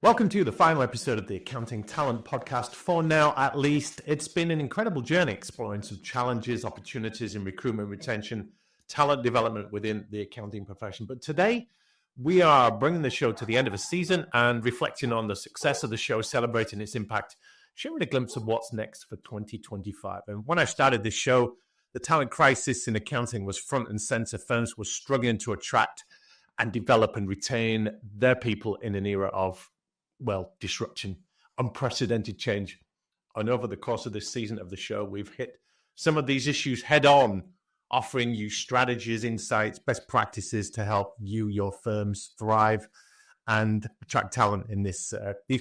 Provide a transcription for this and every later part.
Welcome to the final episode of the Accounting Talent Podcast. For now, at least, it's been an incredible journey exploring some challenges, opportunities in recruitment, retention, talent development within the accounting profession. But today, we are bringing the show to the end of a season and reflecting on the success of the show, celebrating its impact, sharing a glimpse of what's next for 2025. And when I started this show, the talent crisis in accounting was front and center. Firms were struggling to attract and develop and retain their people in an era of disruption, unprecedented change. And over the course of this season of the show, we've hit some of these issues head on, offering you strategies, insights, best practices to help you, your firms thrive and attract talent in these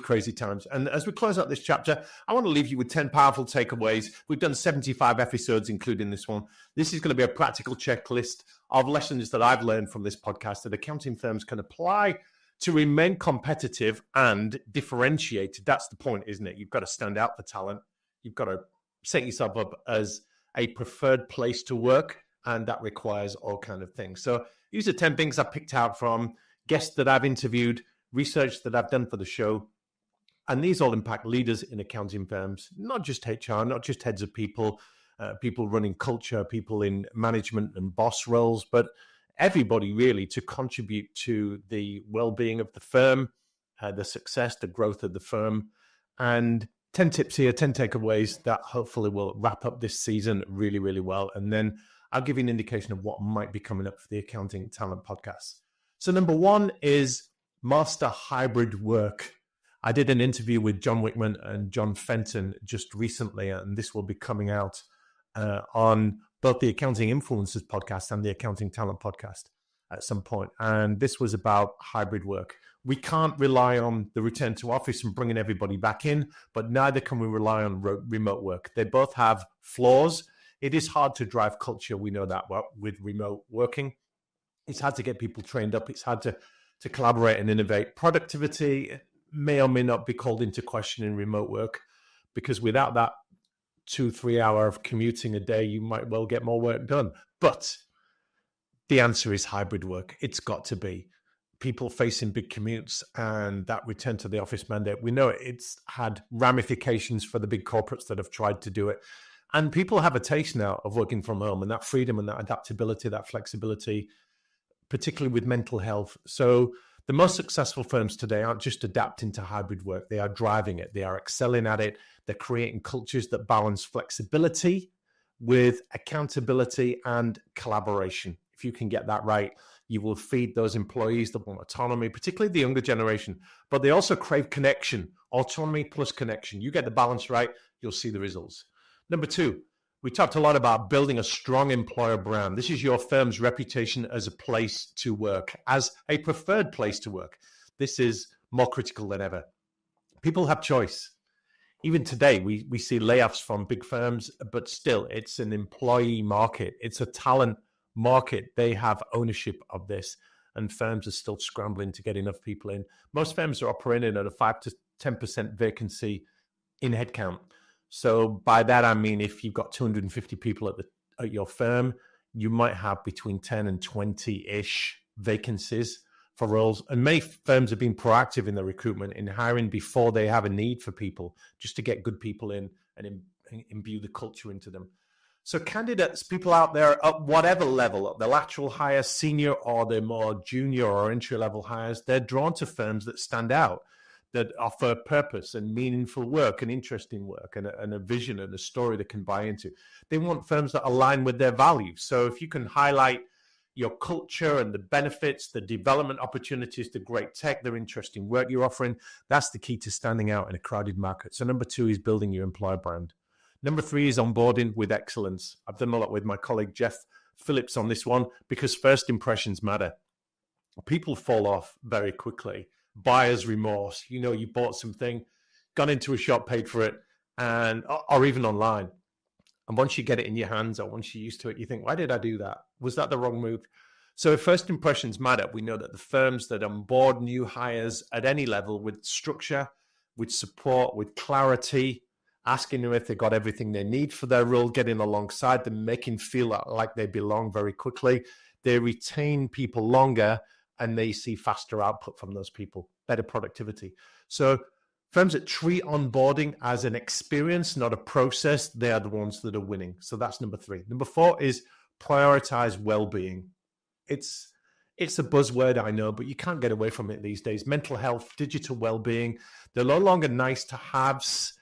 crazy times. And as we close out this chapter, I want to leave you with 10 powerful takeaways. We've done 75 episodes, including this one. This is going to be a practical checklist of lessons that I've learned from this podcast that accounting firms can apply to remain competitive and differentiated. That's the point, isn't it? You've got to stand out for talent. You've got to set yourself up as a preferred place to work, and that requires all kinds of things. So these are 10 things I picked out from guests that I've interviewed, research that I've done for the show, and these all impact leaders in accounting firms, not just HR, not just heads of people, people running culture, people in management and boss roles, but everybody really to contribute to the well-being of the firm, the success, the growth of the firm. And 10 tips here, 10 takeaways that hopefully will wrap up this season really, really well. And then I'll give you an indication of what might be coming up for the Accounting Talent Podcast. So number one is master hybrid work. I did an interview with John Wickman and John Fenton just recently, and this will be coming out on both the Accounting Influencers podcast and the Accounting Talent podcast at some point. And this was about hybrid work. We can't rely on the return to office and bringing everybody back in, but neither can we rely on remote work. They both have flaws. It is hard to drive culture. We know that with remote working. It's hard to get people trained up. It's hard to collaborate and innovate. Productivity may or may not be called into question in remote work, because without that 2-3 hour of commuting a day, you might well get more work done. But the answer is hybrid work. It's got to be. People facing big commutes and that return to the office mandate, we know it's had ramifications for the big corporates that have tried to do it. And people have a taste now of working from home and that freedom and that adaptability, that flexibility, particularly with mental health. So the most successful firms today aren't just adapting to hybrid work. They are driving it. They are excelling at it. They're creating cultures that balance flexibility with accountability and collaboration. If you can get that right, you will feed those employees that want autonomy, particularly the younger generation. But they also crave connection, autonomy plus connection. You get the balance right, you'll see the results. Number two, we talked a lot about building a strong employer brand. This is your firm's reputation as a place to work, as a preferred place to work. This is more critical than ever. People have choice. Even today, we see layoffs from big firms, but still, it's an employee market. It's a talent market. They have ownership of this, and firms are still scrambling to get enough people in. Most firms are operating at a 5 to 10% vacancy in headcount. So by that, I mean, if you've got 250 people at your firm, you might have between 10 and 20-ish vacancies for roles. And many firms have been proactive in their recruitment, in hiring before they have a need for people, just to get good people in and imbue the culture into them. So candidates, people out there at whatever level, the lateral hires, senior or the more junior or entry-level hires, they're drawn to firms that stand out, that offer purpose and meaningful work and interesting work and a vision and a story they can buy into. They want firms that align with their values. So if you can highlight your culture and the benefits, the development opportunities, the great tech, the interesting work you're offering, that's the key to standing out in a crowded market. So number two is building your employer brand. Number three is onboarding with excellence. I've done a lot with my colleague Jeff Phillips on this one because first impressions matter. People fall off very quickly. Buyer's remorse. You know, you bought something, gone into a shop, paid for it, and or even online. And once you get it in your hands or once you're used to it, you think, why did I do that? Was that the wrong move? So if first impressions matter, we know that the firms that onboard new hires at any level with structure, with support, with clarity, asking them if they got everything they need for their role, getting alongside them, making feel like they belong very quickly, they retain people longer and they see faster output from those people, better productivity. So firms that treat onboarding as an experience, not a process, they are the ones that are winning. So that's number 3. Number 4 is prioritize well-being. It's a buzzword, I know, but you can't get away from it these days. Mental health, digital well-being, they're no longer nice to haves.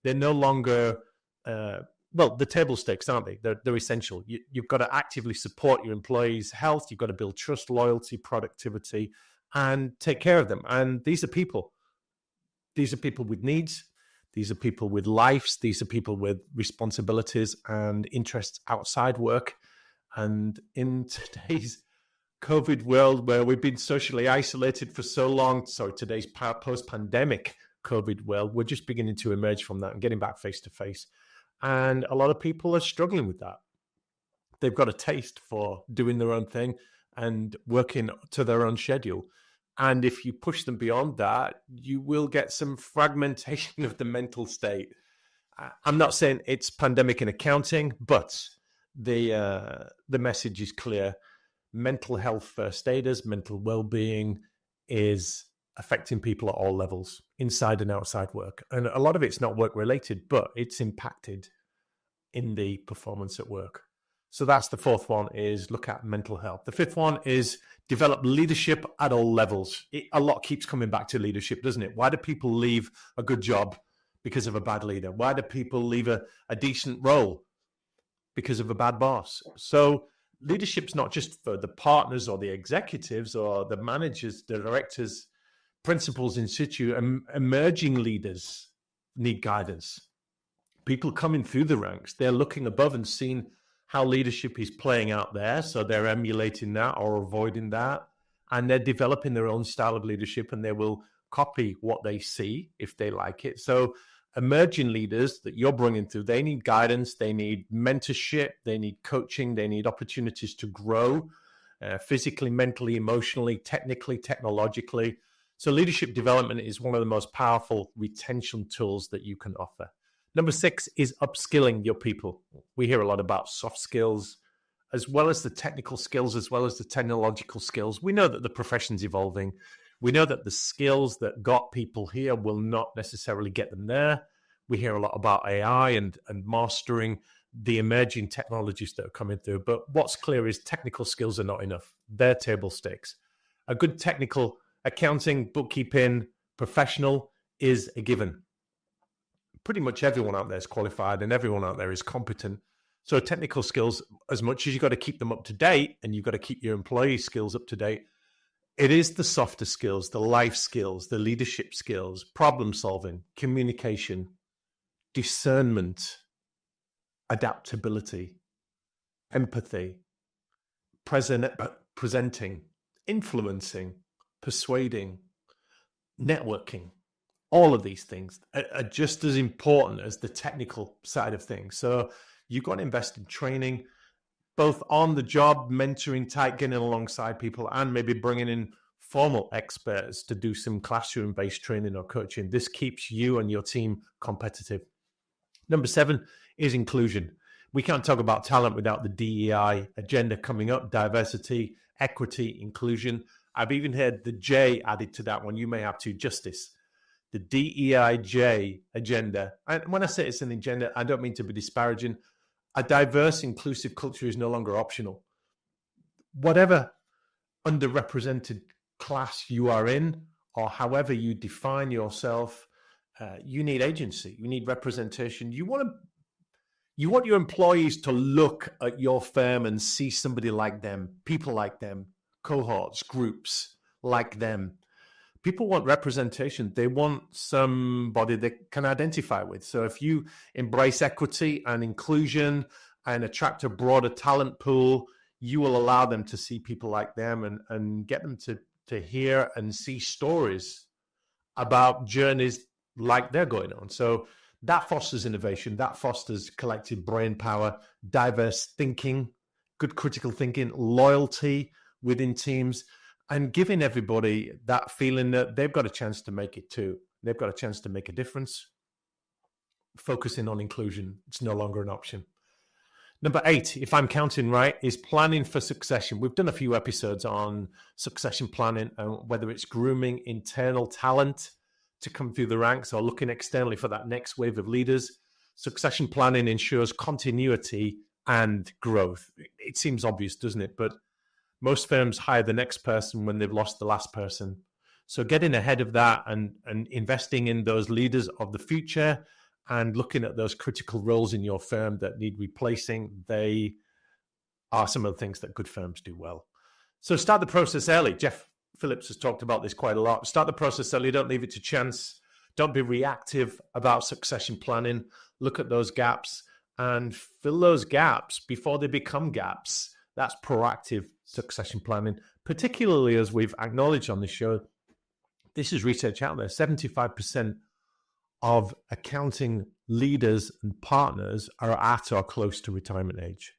They're no longer, the table stakes, aren't they? They're essential. You've got to actively support your employees' health. You've got to build trust, loyalty, productivity, and take care of them. And these are people. These are people with needs. These are people with lives. These are people with responsibilities and interests outside work. And in today's COVID world, where we've been socially isolated for so long, today's post-pandemic COVID world, we're just beginning to emerge from that and getting back face to face. And a lot of people are struggling with that. They've got a taste for doing their own thing and working to their own schedule. And if you push them beyond that, you will get some fragmentation of the mental state. I'm not saying it's pandemic in accounting, but the message is clear. Mental health first aiders, mental well-being is affecting people at all levels, inside and outside work. And a lot of it's not work-related, but it's impacted in the performance at work. So that's the 4th one, is look at mental health. The 5th one is develop leadership at all levels. A lot keeps coming back to leadership, doesn't it? Why do people leave a good job because of a bad leader? Why do people leave a decent role because of a bad boss? So leadership's not just for the partners or the executives or the managers, the directors, principals in situ. Emerging leaders need guidance. People coming through the ranks, they're looking above and seeing how leadership is playing out there. So they're emulating that or avoiding that. And they're developing their own style of leadership, and they will copy what they see if they like it. So emerging leaders that you're bringing through, they need guidance, they need mentorship, they need coaching, they need opportunities to grow physically, mentally, emotionally, technically, technologically. So leadership development is one of the most powerful retention tools that you can offer. Number 6 is upskilling your people. We hear a lot about soft skills, as well as the technical skills, as well as the technological skills. We know that the profession's evolving. We know that the skills that got people here will not necessarily get them there. We hear a lot about AI and mastering the emerging technologies that are coming through. But what's clear is technical skills are not enough. They're table stakes. A good technical accounting, bookkeeping professional is a given. Pretty much everyone out there is qualified and everyone out there is competent. So technical skills, as much as you've got to keep them up to date and you've got to keep your employee skills up to date, it is the softer skills, the life skills, the leadership skills, problem solving, communication, discernment, adaptability, empathy, presenting, influencing, persuading, networking. All of these things are just as important as the technical side of things. So you've got to invest in training, both on the job, mentoring type, getting alongside people, and maybe bringing in formal experts to do some classroom-based training or coaching. This keeps you and your team competitive. Number 7 is inclusion. We can't talk about talent without the DEI agenda coming up, diversity, equity, inclusion. I've even heard the J added to that one. You may have to, justice. The DEIJ agenda. And when I say it's an agenda, I don't mean to be disparaging. A diverse, inclusive culture is no longer optional. Whatever underrepresented class you are in, or however you define yourself, you need agency. You need representation. You want your employees to look at your firm and see somebody like them, people like them, cohorts, groups like them. People want representation. They want somebody they can identify with. So if you embrace equity and inclusion and attract a broader talent pool, you will allow them to see people like them and get them to hear and see stories about journeys like they're going on. So that fosters innovation. That fosters collective brain power, diverse thinking, good critical thinking, loyalty within teams, and giving everybody that feeling that they've got a chance to make it too. They've got a chance to make a difference. Focusing on inclusion, it's no longer an option. Number 8, if I'm counting right, is planning for succession. We've done a few episodes on succession planning, whether it's grooming internal talent to come through the ranks or looking externally for that next wave of leaders. Succession planning ensures continuity and growth. It seems obvious, doesn't it? But most firms hire the next person when they've lost the last person. So getting ahead of that and investing in those leaders of the future and looking at those critical roles in your firm that need replacing, they are some of the things that good firms do well. So start the process early. Jeff Phillips has talked about this quite a lot. Start the process early. Don't leave it to chance. Don't be reactive about succession planning. Look at those gaps and fill those gaps before they become gaps. That's proactive succession planning, particularly as we've acknowledged on the show. This is research out there. 75% of accounting leaders and partners are at or close to retirement age.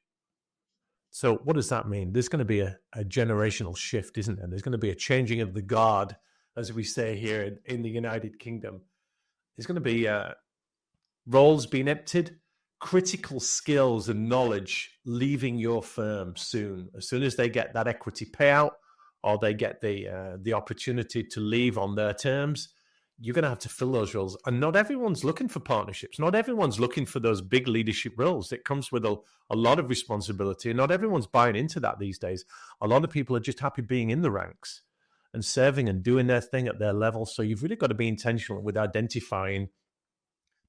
So what does that mean? There's going to be a generational shift, isn't there? There's going to be a changing of the guard, as we say here in the United Kingdom. There's going to be roles being emptied, critical skills and knowledge leaving your firm soon. As soon as they get that equity payout or they get the opportunity to leave on their terms, you're going to have to fill those roles. And not everyone's looking for partnerships. Not everyone's looking for those big leadership roles. It comes with a lot of responsibility. And not everyone's buying into that these days. A lot of people are just happy being in the ranks and serving and doing their thing at their level. So you've really got to be intentional with identifying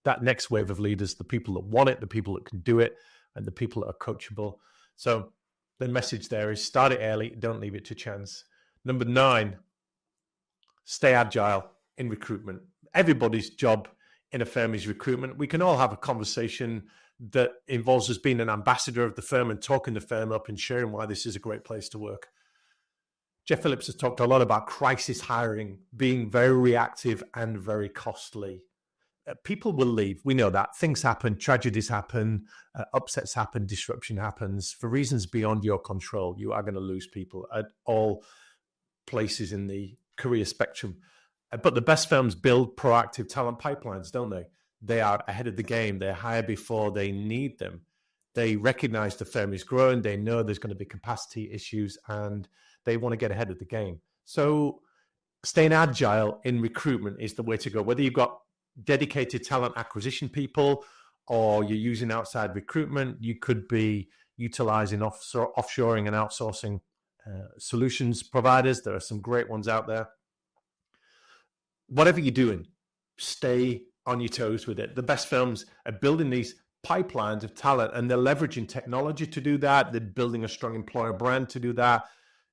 that next wave of leaders, the people that want it, the people that can do it, and the people that are coachable. So the message there is start it early. Don't leave it to chance. Number 9, stay agile in recruitment. Everybody's job in a firm is recruitment. We can all have a conversation that involves us being an ambassador of the firm and talking the firm up and sharing why this is a great place to work. Jeff Phillips has talked a lot about crisis hiring being very reactive and very costly. People will leave. We know that. Things happen, tragedies happen, upsets happen, disruption happens. For reasons beyond your control, you are going to lose people at all places in the career spectrum. But the best firms build proactive talent pipelines, don't they? They are ahead of the game. They hire before they need them. They recognize the firm is growing. They know there's going to be capacity issues and they want to get ahead of the game. So staying agile in recruitment is the way to go. Whether you've got dedicated talent acquisition people or you're using outside recruitment, you could be utilizing offshoring and outsourcing solutions providers. There are some great ones out there. Whatever you're doing, stay on your toes with it. The best firms are building these pipelines of talent and they're leveraging technology to do that. They're building a strong employer brand to do that.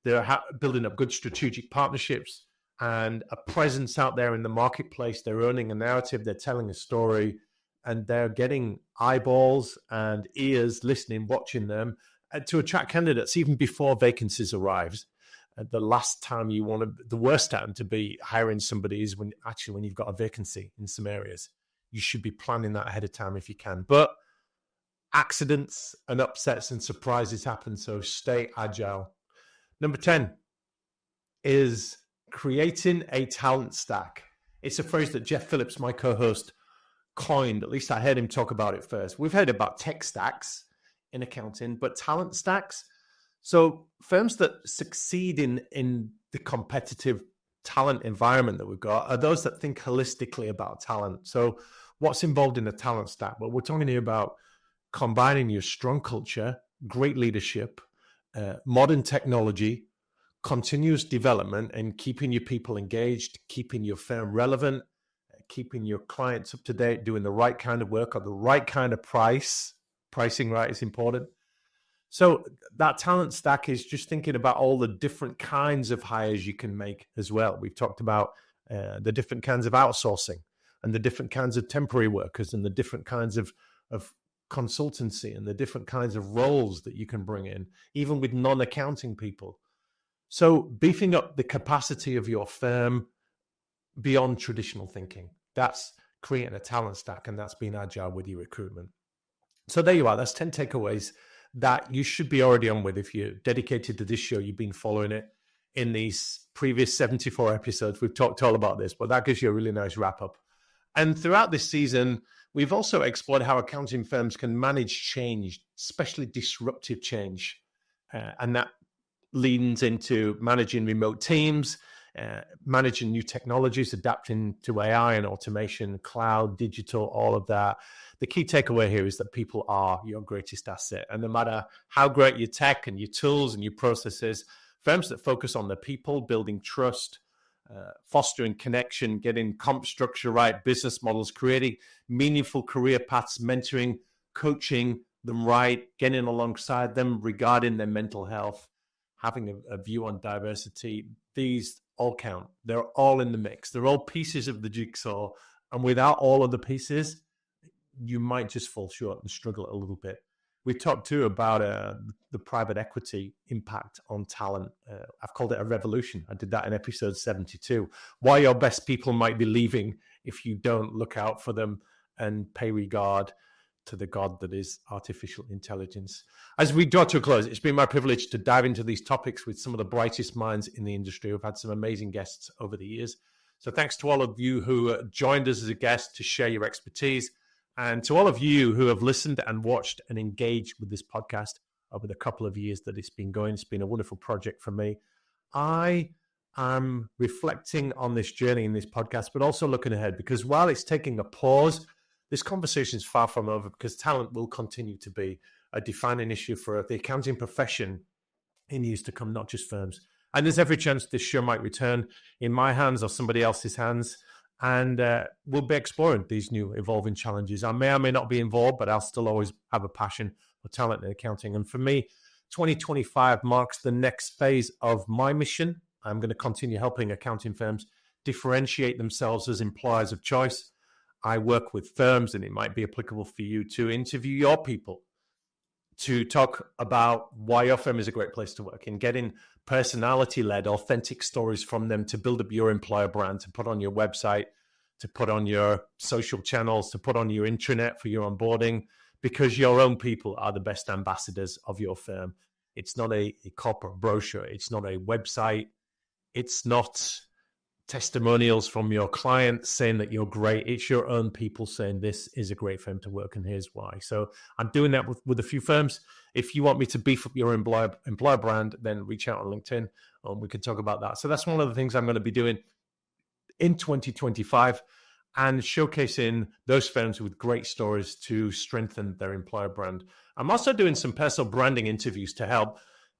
They're building up good strategic partnerships and a presence out there in the marketplace. They're owning a narrative. They're telling a story and they're getting eyeballs and ears listening, watching them to attract candidates even before vacancies arrives. The last time the worst time to be hiring somebody is when you've got a vacancy in some areas. You should be planning that ahead of time if you can. But accidents and upsets and surprises happen, so stay agile. Number 10 is creating a talent stack. It's a phrase that Jeff Phillips, my co-host, coined. At least I heard him talk about it first. We've heard about tech stacks in accounting, but talent stacks. So firms that succeed in the competitive talent environment that we've got are those that think holistically about talent. So what's involved in a talent stack? Well, we're talking here about combining your strong culture, great leadership, modern technology, continuous development, and keeping your people engaged, keeping your firm relevant, keeping your clients up to date, doing the right kind of work at the right kind of price. Pricing right is important. So that talent stack is just thinking about all the different kinds of hires you can make as well. We've talked about the different kinds of outsourcing and the different kinds of temporary workers and the different kinds of consultancy and the different kinds of roles that you can bring in, even with non-accounting people. So beefing up the capacity of your firm beyond traditional thinking, that's creating a talent stack, and that's being agile with your recruitment. So there you are. That's 10 takeaways that you should be already on with. If you're dedicated to this show, you've been following it. In these previous 74 episodes, we've talked all about this, but that gives you a really nice wrap up. And throughout this season, we've also explored how accounting firms can manage change, especially disruptive change. And that leans into managing remote teams, managing new technologies, adapting to AI and automation, cloud, digital, all of that. The key takeaway here is that people are your greatest asset. And no matter how great your tech and your tools and your processes, firms that focus on the people, building trust, fostering connection, getting comp structure right, business models, creating meaningful career paths, mentoring, coaching them right, getting alongside them regarding their mental health, having a view on diversity, these all count. They're all in the mix. They're all pieces of the jigsaw. And without all of the pieces, you might just fall short and struggle a little bit. We talked too about the private equity impact on talent. I've called it a revolution. I did that in episode 72. Why your best people might be leaving if you don't look out for them and pay regard to the god that is artificial intelligence. As we draw to a close, it's been my privilege to dive into these topics with some of the brightest minds in the industry. We've had some amazing guests over the years. So thanks to all of you who joined us as a guest to share your expertise. And to all of you who have listened and watched and engaged with this podcast over the couple of years that it's been going, it's been a wonderful project for me. I am reflecting on this journey in this podcast, but also looking ahead, because while it's taking a pause, this conversation is far from over, because talent will continue to be a defining issue for the accounting profession in years to come, not just firms. And there's every chance this show might return in my hands or somebody else's hands. And we'll be exploring these new evolving challenges. I may or may not be involved, but I'll still always have a passion for talent and accounting. And for me, 2025 marks the next phase of my mission. I'm going to continue helping accounting firms differentiate themselves as employers of choice. I work with firms, and it might be applicable for you to interview your people, to talk about why your firm is a great place to work, and getting personality-led, authentic stories from them to build up your employer brand, to put on your website, to put on your social channels, to put on your intranet for your onboarding, because your own people are the best ambassadors of your firm. It's not a corporate brochure. It's not a website. It's not testimonials from your clients saying that you're great. It's your own people saying this is a great firm to work and here's why. So I'm doing that with a few firms. If you want me to beef up your employer brand, then reach out on LinkedIn and we can talk about that. So that's one of the things I'm going to be doing in 2025, and showcasing those firms with great stories to strengthen their employer brand. I'm also doing some personal branding interviews to help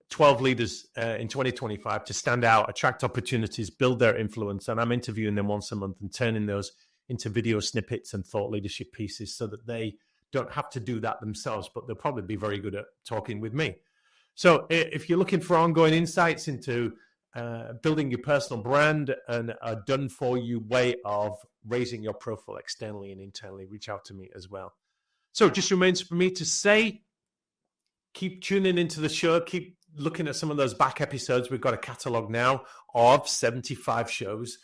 12 leaders in 2025 to stand out, attract opportunities, build their influence. And I'm interviewing them once a month and turning those into video snippets and thought leadership pieces so that they don't have to do that themselves, but they'll probably be very good at talking with me. So if you're looking for ongoing insights into building your personal brand and a done-for-you way of raising your profile externally and internally, reach out to me as well. So it just remains for me to say, keep tuning into the show, keep looking at some of those back episodes. We've got a catalog now of 75 shows,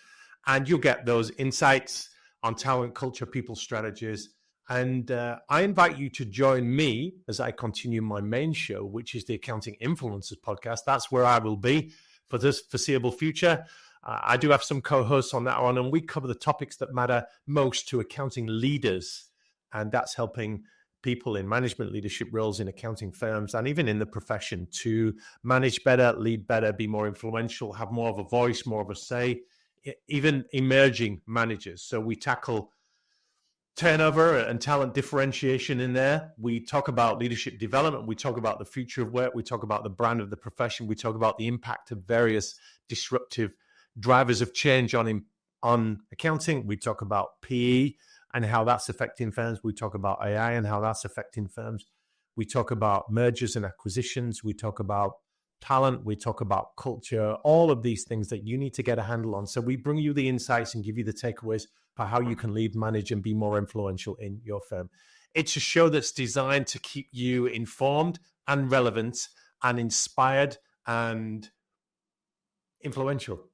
and you'll get those insights on talent, culture, people strategies. And I invite you to join me as I continue my main show, which is the Accounting Influencers Podcast. That's where I will be for this foreseeable future. I do have some co-hosts on that one, and we cover the topics that matter most to accounting leaders. And that's helping people in management leadership roles in accounting firms and even in the profession to manage better, lead better, be more influential, have more of a voice, more of a say, even emerging managers. So we tackle turnover and talent differentiation in there. We talk about leadership development. We talk about the future of work. We talk about the brand of the profession. We talk about the impact of various disruptive drivers of change on accounting. We talk about PE and how that's affecting firms. We talk about AI and how that's affecting firms. We talk about mergers and acquisitions. We talk about talent. We talk about culture, all of these things that you need to get a handle on. So we bring you the insights and give you the takeaways for how you can lead, manage, and be more influential in your firm. It's a show that's designed to keep you informed and relevant and inspired and influential.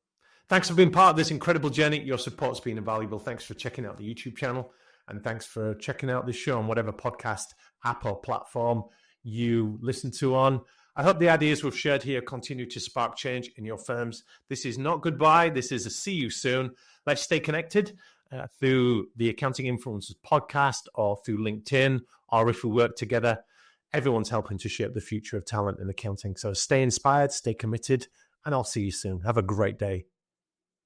Thanks for being part of this incredible journey. Your support's been invaluable. Thanks for checking out the YouTube channel, and thanks for checking out this show on whatever podcast app or platform you listen to on. I hope the ideas we've shared here continue to spark change in your firms. This is not goodbye. This is a see you soon. Let's stay connected. through the Accounting Influencers podcast or through LinkedIn, or if we work together, everyone's helping to shape the future of talent in accounting. So stay inspired, stay committed, and I'll see you soon. Have a great day.